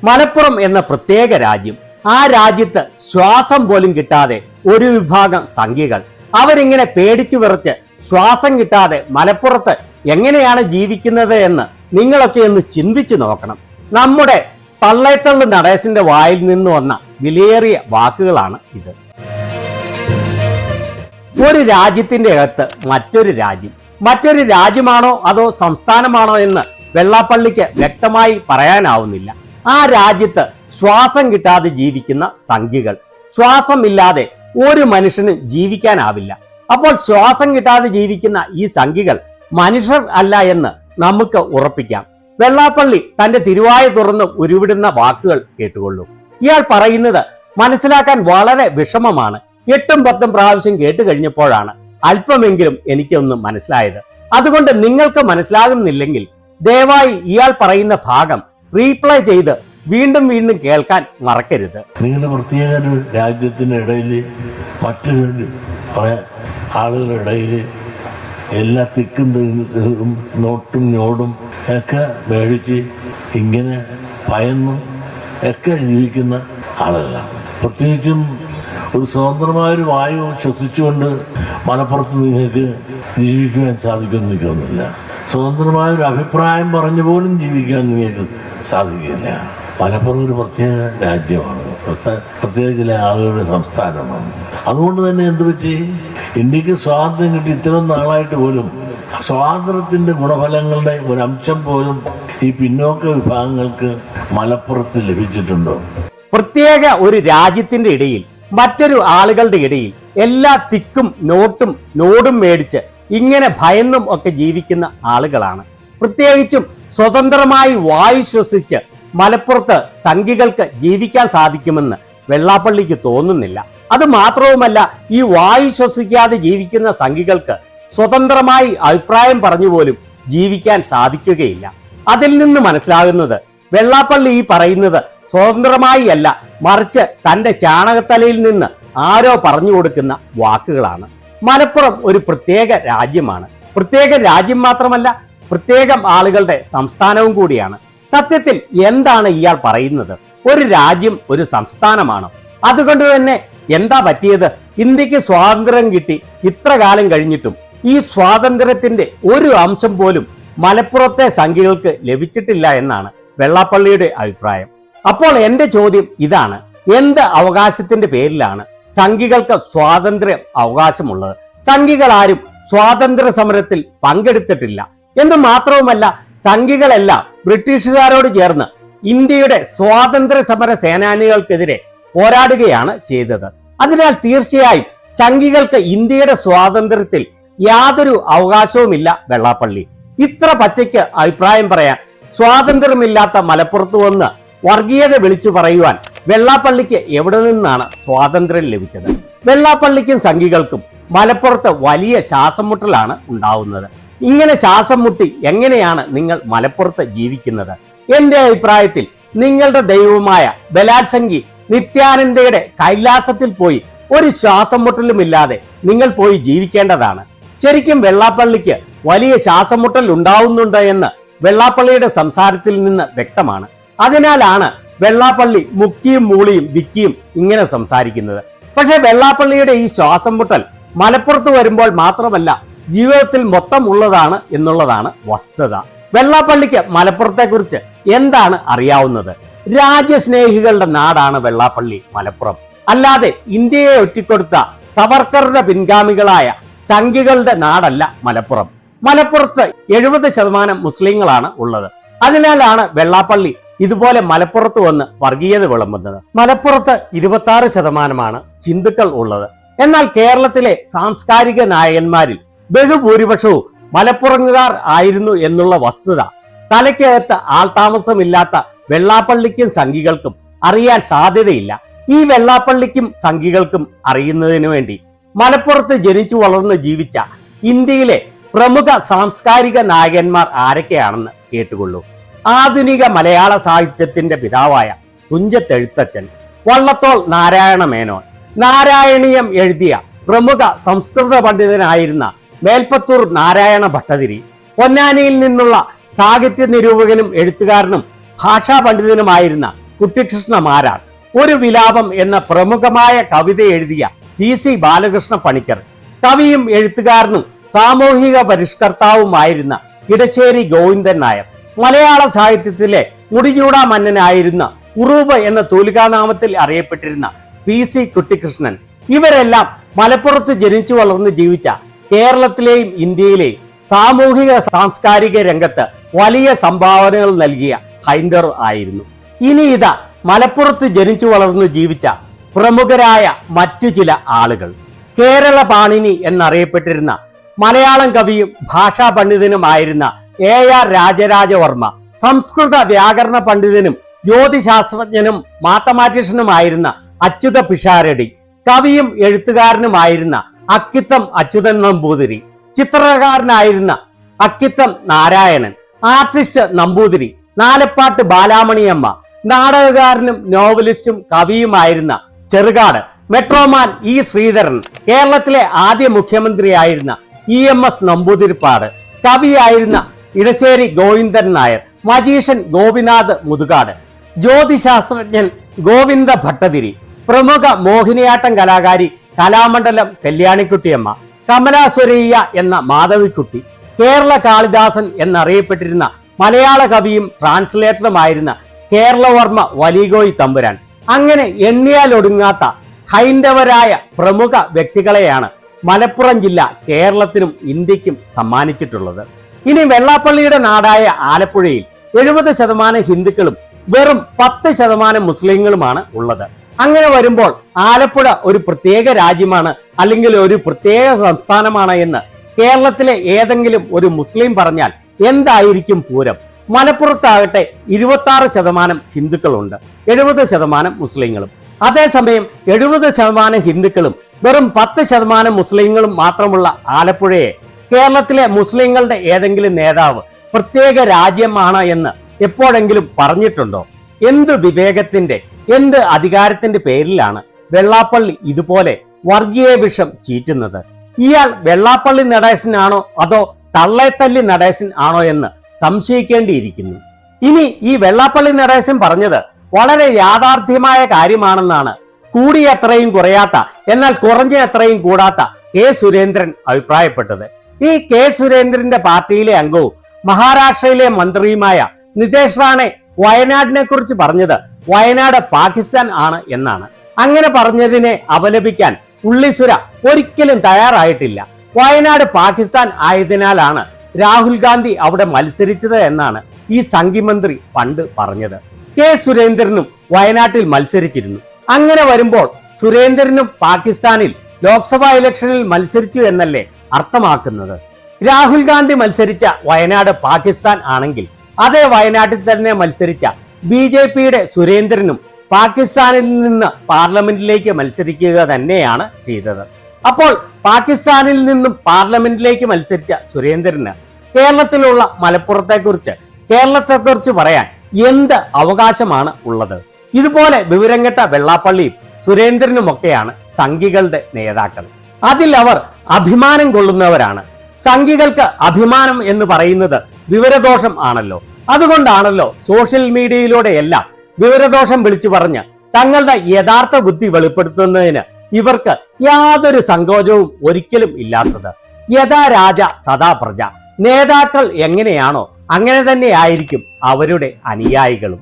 മലപ്പുറം എന്ന പ്രത്യേക രാജ്യം, ആ രാജ്യത്ത് ശ്വാസം പോലും കിട്ടാതെ ഒരു വിഭാഗം സംഘികൾ അവരിങ്ങനെ പേടിച്ചു വിറച്ച് ശ്വാസം കിട്ടാതെ മലപ്പുറത്ത് എങ്ങനെയാണ് ജീവിക്കുന്നത് എന്ന് നിങ്ങളൊക്കെ ഒന്ന് ചിന്തിച്ചു നോക്കണം. നമ്മുടെ പള്ളയത്തള്ളു നടേശന്റെ വായിൽ നിന്ന് വന്ന വിലയേറിയ വാക്കുകളാണ് ഇത്. ഒരു രാജ്യത്തിന്റെ അകത്ത് മറ്റൊരു രാജ്യമാണോ അതോ സംസ്ഥാനമാണോ എന്ന് വെള്ളാപ്പള്ളിക്ക് വ്യക്തമായി പറയാനാവുന്നില്ല. ആ രാജ്യത്ത് ശ്വാസം കിട്ടാതെ ജീവിക്കുന്ന സംഘികൾ, ശ്വാസമില്ലാതെ ഒരു മനുഷ്യന് ജീവിക്കാനാവില്ല. അപ്പോൾ ശ്വാസം കിട്ടാതെ ജീവിക്കുന്ന ഈ സംഘികൾ മനുഷ്യർ അല്ല എന്ന് നമുക്ക് ഉറപ്പിക്കാം. വെള്ളാപ്പള്ളി തന്റെ തിരുവായ തുറന്ന് ഉരുവിടുന്ന വാക്കുകൾ കേട്ടുകൊള്ളൂ. ഇയാൾ പറയുന്നത് മനസ്സിലാക്കാൻ വളരെ വിഷമമാണ്. 8ഉം 10ഉം പ്രാവശ്യം കേട്ട് കഴിഞ്ഞപ്പോഴാണ് അല്പമെങ്കിലും എനിക്കൊന്ന് മനസ്സിലായത്. അതുകൊണ്ട് നിങ്ങൾക്ക് മനസ്സിലാകുന്നില്ലെങ്കിൽ ദയവായി ഇയാൾ പറയുന്ന ഭാഗം റീപ്ലൈ ചെയ്ത് വീണ്ടും വീണ്ടും കേൾക്കാൻ മറക്കരുത്. നിങ്ങളുടെ പ്രത്യേക ഒരു രാജ്യത്തിൻ്റെ ഇടയിൽ മറ്റൊരു ആളുകളുടെ ഇടയിൽ എല്ലാ തിക്കും നോട്ടും ഞോടും ഒക്കെ മേടിച്ച് ഇങ്ങനെ ഭയന്നും ഒക്കെ ജീവിക്കുന്ന ആളുകളാണ്. പ്രത്യേകിച്ചും ഒരു സ്വതന്ത്രമായൊരു വായു ശ്വസിച്ചുകൊണ്ട് മലപ്പുറത്ത് നിങ്ങൾക്ക് ജീവിക്കുവാൻ സാധിക്കുമെന്ന് എനിക്ക് തോന്നുന്നില്ല. സ്വതന്ത്രമായൊരു അഭിപ്രായം പറഞ്ഞു പോലും ജീവിക്കാൻ നിങ്ങൾക്ക് സാധിക്കില്ല. മലപ്പുറം ഒരു പ്രത്യേക രാജ്യമാണ്, പ്രത്യേക ചില ആളുകളുടെ സംസ്ഥാനമാണ്. അതുകൊണ്ട് തന്നെ എന്ത് പറ്റി, ഇന്ത്യക്ക് സ്വാതന്ത്ര്യം കിട്ടി ഇത്രയും നാളായിട്ട് പോലും സ്വാതന്ത്ര്യത്തിൻ്റെ ഗുണഫലങ്ങളുടെ ഒരംശം പോലും ഈ പിന്നോക്ക വിഭാഗങ്ങൾക്ക് മലപ്പുറത്ത് ലഭിച്ചിട്ടുണ്ടോ? പ്രത്യേക ഒരു രാജ്യത്തിന്റെ ഇടയിൽ മറ്റൊരു ആളുകളുടെ ഇടയിൽ എല്ലാ തിക്കും നോടും മേടിച്ച് ഇങ്ങനെ ഭയന്നും ഒക്കെ ജീവിക്കുന്ന ആളുകളാണ്. പ്രത്യേകിച്ചും സ്വതന്ത്രമായി വായു ശ്വസിച്ച് മലപ്പുറത്ത് സംഘികൾക്ക് ജീവിക്കാൻ സാധിക്കുമെന്ന് വെള്ളാപ്പള്ളിക്ക് തോന്നുന്നില്ല. അത് മാത്രവുമല്ല, ഈ വായു ശ്വസിക്കാതെ ജീവിക്കുന്ന സംഘികൾക്ക് സ്വതന്ത്രമായി അഭിപ്രായം പറഞ്ഞു പോലും ജീവിക്കാൻ സാധിക്കുകയില്ല. അതിൽ നിന്ന് മനസ്സിലാകുന്നത് വെള്ളാപ്പള്ളി ഈ പറയുന്നത് സ്വതന്ത്രമായി അല്ല, മറിച്ച് തന്റെ ചാണകത്തലയിൽ നിന്ന് ആരോ പറഞ്ഞു കൊടുക്കുന്ന വാക്കുകളാണ്. മലപ്പുറം ഒരു പ്രത്യേക രാജ്യമാണ്. പ്രത്യേക രാജ്യം മാത്രമല്ല, പ്രത്യേകം ആളുകളുടെ സംസ്ഥാനവും കൂടിയാണ്. സത്യത്തിൽ എന്താണ് ഇയാൾ പറയുന്നത്? ഒരു രാജ്യം ഒരു സംസ്ഥാനമാണോ? അതുകൊണ്ട് തന്നെ എന്താ പറ്റിയത്? ഇന്ത്യക്ക് സ്വാതന്ത്ര്യം കിട്ടി ഇത്ര കാലം കഴിഞ്ഞിട്ടും ഈ സ്വാതന്ത്ര്യത്തിന്റെ ഒരു അംശം പോലും മലപ്പുറത്തെ സംഘികൾക്ക് ലഭിച്ചിട്ടില്ല എന്നാണ് വെള്ളാപ്പള്ളിയുടെ അഭിപ്രായം. അപ്പോൾ എന്റെ ചോദ്യം ഇതാണ്: എന്ത് അവകാശത്തിന്റെ പേരിലാണ് സംഘികൾക്ക് സ്വാതന്ത്ര്യ അവകാശമുള്ളത്? സംഘികൾ ആരും സ്വാതന്ത്ര്യ സമരത്തിൽ പങ്കെടുത്തിട്ടില്ല എന്ന് മാത്രവുമല്ല, സംഘികളെല്ലാം ബ്രിട്ടീഷുകാരോട് ചേർന്ന് ഇന്ത്യയുടെ സ്വാതന്ത്ര്യ സമര സേനാനികൾക്കെതിരെ പോരാടുകയാണ് ചെയ്തത്. അതിനാൽ തീർച്ചയായും സംഘികൾക്ക് ഇന്ത്യയുടെ സ്വാതന്ത്ര്യത്തിൽ യാതൊരു അവകാശവുമില്ല. വെള്ളാപ്പള്ളി ഇത്ര പച്ചയ്ക്ക് അഭിപ്രായം പറയാൻ സ്വാതന്ത്ര്യമില്ലാത്ത മലപ്പുറത്ത് വന്ന് വർഗീയത വിളിച്ചു പറയുവാൻ വെള്ളാപ്പള്ളിക്ക് എവിടെ നിന്നാണ് സ്വാതന്ത്ര്യം ലഭിച്ചത്? വെള്ളാപ്പള്ളിക്കും സംഘികൾക്കും മലപ്പുറത്ത് വലിയ ശ്വാസം മുട്ടലാണ് ഉണ്ടാവുന്നത്. ഇങ്ങനെ ശ്വാസം മുട്ടി എങ്ങനെയാണ് നിങ്ങൾ മലപ്പുറത്ത് ജീവിക്കുന്നത്? എന്റെ അഭിപ്രായത്തിൽ നിങ്ങളുടെ ദൈവമായ ബലാത്സംഗി നിത്യാനന്ദയുടെ കൈലാസത്തിൽ പോയി ഒരു ശ്വാസം മുട്ടലുമില്ലാതെ നിങ്ങൾ പോയി ജീവിക്കേണ്ടതാണ്. ശരിക്കും വെള്ളാപ്പള്ളിക്ക് വലിയ ശ്വാസം മുട്ടൽ ഉണ്ടാവുന്നുണ്ട് എന്ന് വെള്ളാപ്പള്ളിയുടെ സംസാരത്തിൽ നിന്ന് വ്യക്തമാണ്. അതിനാലാണ് വെള്ളാപ്പള്ളി മുക്കിയും മൂളിയും വിക്കിയും ഇങ്ങനെ സംസാരിക്കുന്നത്. പക്ഷെ വെള്ളാപ്പള്ളിയുടെ ഈ ശ്വാസം മുട്ടൽ മലപ്പുറത്ത് വരുമ്പോൾ മാത്രമല്ല, ജീവിതത്തിൽ മൊത്തം ഉള്ളതാണ് എന്നുള്ളതാണ് വസ്തുത. വെള്ളാപ്പള്ളിക്ക് മലപ്പുറത്തെ കുറിച്ച് എന്താണ് അറിയാവുന്നത്? രാജ്യസ്നേഹികളുടെ നാടാണ് വെള്ളാപ്പള്ളി മലപ്പുറം. അല്ലാതെ ഇന്ത്യയെ ഒറ്റിക്കൊടുത്ത സവർക്കറുടെ പിൻഗാമികളായ സംഘികളുടെ നാടല്ല മലപ്പുറം. മലപ്പുറത്ത് 70% മുസ്ലിങ്ങളാണ് ഉള്ളത്. അതിനാലാണ് വെള്ളാപ്പള്ളി ഇതുപോലെ മലപ്പുറത്ത് വന്ന് വർഗീയത വിളമ്പുന്നത്. മലപ്പുറത്ത് 26% ഹിന്ദുക്കൾ ഉള്ളത്. എന്നാൽ കേരളത്തിലെ സാംസ്കാരിക നായകന്മാരിൽ ബഹുഭൂരിപക്ഷവും മലപ്പുറങ്ങുകാർ ആയിരുന്നു എന്നുള്ള വസ്തുത തലയ്ക്കകത്ത് ആൾതാമസമില്ലാത്ത വെള്ളാപ്പള്ളിക്കും സംഘികൾക്കും അറിയാൻ സാധ്യതയില്ല. ഈ വെള്ളാപ്പള്ളിക്കും സംഘികൾക്കും അറിയുന്നതിനു വേണ്ടി മലപ്പുറത്ത് ജനിച്ചു വളർന്ന് ജീവിച്ച ഇന്ത്യയിലെ പ്രമുഖ സാംസ്കാരിക നായകന്മാർ ആരൊക്കെയാണെന്ന് കേട്ടുകൊള്ളൂ. ആധുനിക മലയാള സാഹിത്യത്തിന്റെ പിതാവായ തുഞ്ചത്തെഴുത്തച്ഛൻ, വള്ളത്തോൾ നാരായണ മേനോൻ, നാരായണീയം എഴുതിയ പ്രമുഖ സംസ്കൃത പണ്ഡിതനായിരുന്ന മേൽപ്പത്തൂർ നാരായണ ഭട്ടതിരി, പൊന്നാനിയിൽ നിന്നുള്ള സാഹിത്യ നിരൂപകനും എഴുത്തുകാരനും ഭാഷാ പണ്ഡിതനുമായിരുന്ന കുട്ടിക്കൃഷ്ണ മാരാർ, ഒരു വിലാപം എന്ന പ്രമുഖമായ കവിത എഴുതിയ PC ബാലകൃഷ്ണ പണിക്കർ, കവിയും എഴുത്തുകാരനും സാമൂഹിക പരിഷ്കർത്താവുമായിരുന്ന ഇടശ്ശേരി ഗോവിന്ദൻ നായർ, മലയാള സാഹിത്യത്തിലെ മുടിചൂടാ മന്നനായിരുന്ന ഉറൂബ് എന്ന തൂലികാനാമത്തിൽ അറിയപ്പെട്ടിരുന്ന PC കുട്ടിക്കൃഷ്ണൻ, ഇവരെല്ലാം മലപ്പുറത്ത് ജനിച്ചു വളർന്ന് ജീവിച്ച കേരളത്തിലെയും ഇന്ത്യയിലെയും സാമൂഹിക സാംസ്കാരിക രംഗത്ത് വലിയ സംഭാവനകൾ നൽകിയ ഹൈന്ദവർ ആയിരുന്നു. ഇനി ഇതാ മലപ്പുറത്ത് ജനിച്ചു വളർന്ന് ജീവിച്ച പ്രമുഖരായ മറ്റു ചില ആളുകൾ. കേരള പാണിനി എന്നറിയപ്പെട്ടിരുന്ന മലയാളം കവിയും ഭാഷാ പണ്ഡിതനുമായിരുന്ന AR രാജരാജവർമ്മ, സംസ്കൃത വ്യാകരണ പണ്ഡിതനും ജ്യോതിശാസ്ത്രജ്ഞനും മാത്തമാറ്റീഷ്യനുമായിരുന്ന അച്യുത പിഷാരടി, കവിയും എഴുത്തുകാരനുമായിരുന്ന അക്കിത്തം അച്യുതൻ നമ്പൂതിരി, ചിത്രകാരനായിരുന്ന അക്കിത്തം നാരായണൻ, ആർട്ടിസ്റ്റ് നമ്പൂതിരി, നാലപ്പാട്ട് ബാലാമണിയമ്മ, നാടകകാരനും നോവലിസ്റ്റും കവിയുമായിരുന്ന ചെറുകാട് മെട്രോമാൻ E ശ്രീധരൻ, കേരളത്തിലെ ആദ്യ മുഖ്യമന്ത്രിയായിരുന്ന EMS നമ്പൂതിരിപ്പാട്, കവിയായിരുന്ന ഇടശ്ശേരി ഗോവിന്ദൻ നായർ, മജീഷ്യൻ ഗോപിനാഥ് മുതുകാട്, ജ്യോതിശാസ്ത്രജ്ഞൻ ഗോവിന്ദ ഭട്ടതിരി, പ്രമുഖ മോഹിനിയാട്ടം കലാകാരി കലാമണ്ഡലം കല്യാണിക്കുട്ടിയമ്മ, കമലാസുരയ്യ എന്ന മാധവിക്കുട്ടി, കേരള കാളിദാസൻ എന്നറിയപ്പെട്ടിരുന്ന മലയാള കവിയും ട്രാൻസ്ലേറ്ററുമായിരുന്ന കേരളവർമ്മ വലിഗോയി തമ്പുരാൻ, അങ്ങനെ എണ്ണിയാൽ ഒടുങ്ങാത്ത ഹൈന്ദവരായ പ്രമുഖ വ്യക്തികളെയാണ് മലപ്പുറം ജില്ല കേരളത്തിനും ഇന്ത്യക്കും സമ്മാനിച്ചിട്ടുള്ളത്. ഇനി വെള്ളാപ്പള്ളിയുടെ നാടായ ആലപ്പുഴയിൽ 70% ഹിന്ദുക്കളും വെറും 10% മുസ്ലിങ്ങളുമാണ് ഉള്ളത്. അങ്ങനെ വരുമ്പോൾ ആലപ്പുഴ ഒരു പ്രത്യേക രാജ്യമാണ് അല്ലെങ്കിൽ ഒരു പ്രത്യേക സംസ്ഥാനമാണ് എന്ന് കേരളത്തിലെ ഏതെങ്കിലും ഒരു മുസ്ലിം പറഞ്ഞാൽ എന്തായിരിക്കും പൂരം? മലപ്പുറത്താകട്ടെ 26% ഹിന്ദുക്കളുണ്ട്, 70% മുസ്ലിങ്ങളും. അതേസമയം 70% ഹിന്ദുക്കളും വെറും 10% മുസ്ലിങ്ങളും മാത്രമുള്ള ആലപ്പുഴയെ കേരളത്തിലെ മുസ്ലിങ്ങളുടെ ഏതെങ്കിലും നേതാവ് പ്രത്യേക രാജ്യമാണ് എന്ന് എപ്പോഴെങ്കിലും പറഞ്ഞിട്ടുണ്ടോ? എന്ത് വിവേകത്തിന്റെ, എന്ത് അധികാരത്തിന്റെ പേരിലാണ് വെള്ളാപ്പള്ളി ഇതുപോലെ വർഗീയ വിഷം ചീറ്റുന്നത്? ഇയാൾ വെള്ളാപ്പള്ളി നടേശനാണോ അതോ തള്ളേത്തല്ലി നടേശൻ ആണോ എന്ന് സംശയിക്കേണ്ടിയിരിക്കുന്നു. ഇനി ഈ വെള്ളാപ്പള്ളി നടേശൻ പറഞ്ഞത് വളരെ യാഥാർത്ഥ്യമായ കാര്യമാണെന്നാണ് കൂടിയത്രയും കുറയാത്ത എന്നാൽ കുറഞ്ഞ അത്രയും കൂടാത്ത K സുരേന്ദ്രൻ അഭിപ്രായപ്പെട്ടത്. ഈ K സുരേന്ദ്രന്റെ പാർട്ടിയിലെ അംഗവും മഹാരാഷ്ട്രയിലെ മന്ത്രിയുമായ നിതേഷ് റാണെ വയനാടിനെ കുറിച്ച് പറഞ്ഞത് വയനാട് പാകിസ്ഥാൻ ആണ് എന്നാണ്. അങ്ങനെ പറഞ്ഞതിനെ അപലപിക്കാൻ ഉള്ളിസുര ഒരിക്കലും തയ്യാറായിട്ടില്ല. വയനാട് പാകിസ്ഥാൻ ആയതിനാലാണ് രാഹുൽ ഗാന്ധി അവിടെ മത്സരിച്ചത് എന്നാണ് ഈ സംഘിമന്ത്രി പണ്ട് പറഞ്ഞത്. K സുരേന്ദ്രനും വയനാട്ടിൽ മത്സരിച്ചിരുന്നു. അങ്ങനെ വരുമ്പോൾ സുരേന്ദ്രനും പാകിസ്ഥാനിൽ ലോക്സഭാ ഇലക്ഷനിൽ മത്സരിച്ചു എന്നല്ലേ അർത്ഥമാക്കുന്നത്? രാഹുൽ ഗാന്ധി മത്സരിച്ച വയനാട് പാകിസ്ഥാൻ ആണെങ്കിൽ അതേ വയനാട്ടിൽ തന്നെ മത്സരിച്ച BJPയുടെ സുരേന്ദ്രനും പാകിസ്ഥാനിൽ നിന്ന് പാർലമെന്റിലേക്ക് മത്സരിക്കുക തന്നെയാണ് ചെയ്തത്. അപ്പോൾ പാകിസ്ഥാനിൽ നിന്നും പാർലമെന്റിലേക്ക് മത്സരിച്ച സുരേന്ദ്രന് കേരളത്തിലുള്ള കേരളത്തെക്കുറിച്ച് പറയാൻ എന്ത് അവകാശമാണ് ഉള്ളത്? ഇതുപോലെ വിവരം കെട്ട വെള്ളാപ്പള്ളിയും സുരേന്ദ്രനുമൊക്കെയാണ് സംഘികളുടെ നേതാക്കൾ. അതിൽ അവർ അഭിമാനം കൊള്ളുന്നവരാണ്. സംഘികൾക്ക് അഭിമാനം എന്ന് പറയുന്നത് വിവരദോഷം ആണല്ലോ. അതുകൊണ്ടാണല്ലോ സോഷ്യൽ മീഡിയയിലൂടെയെല്ലാം വിവരദോഷം വിളിച്ചു പറഞ്ഞ് തങ്ങളുടെ യഥാർത്ഥ ബുദ്ധി വെളിപ്പെടുത്തുന്നതിന് ഇവർക്ക് യാതൊരു സങ്കോചവും ഒരിക്കലും ഇല്ലാത്തത്. യഥാ രാജ തഥാ പ്രജ. നേതാക്കൾ എങ്ങനെയാണോ അങ്ങനെ തന്നെ ആയിരിക്കും അവരുടെ അനുയായികളും.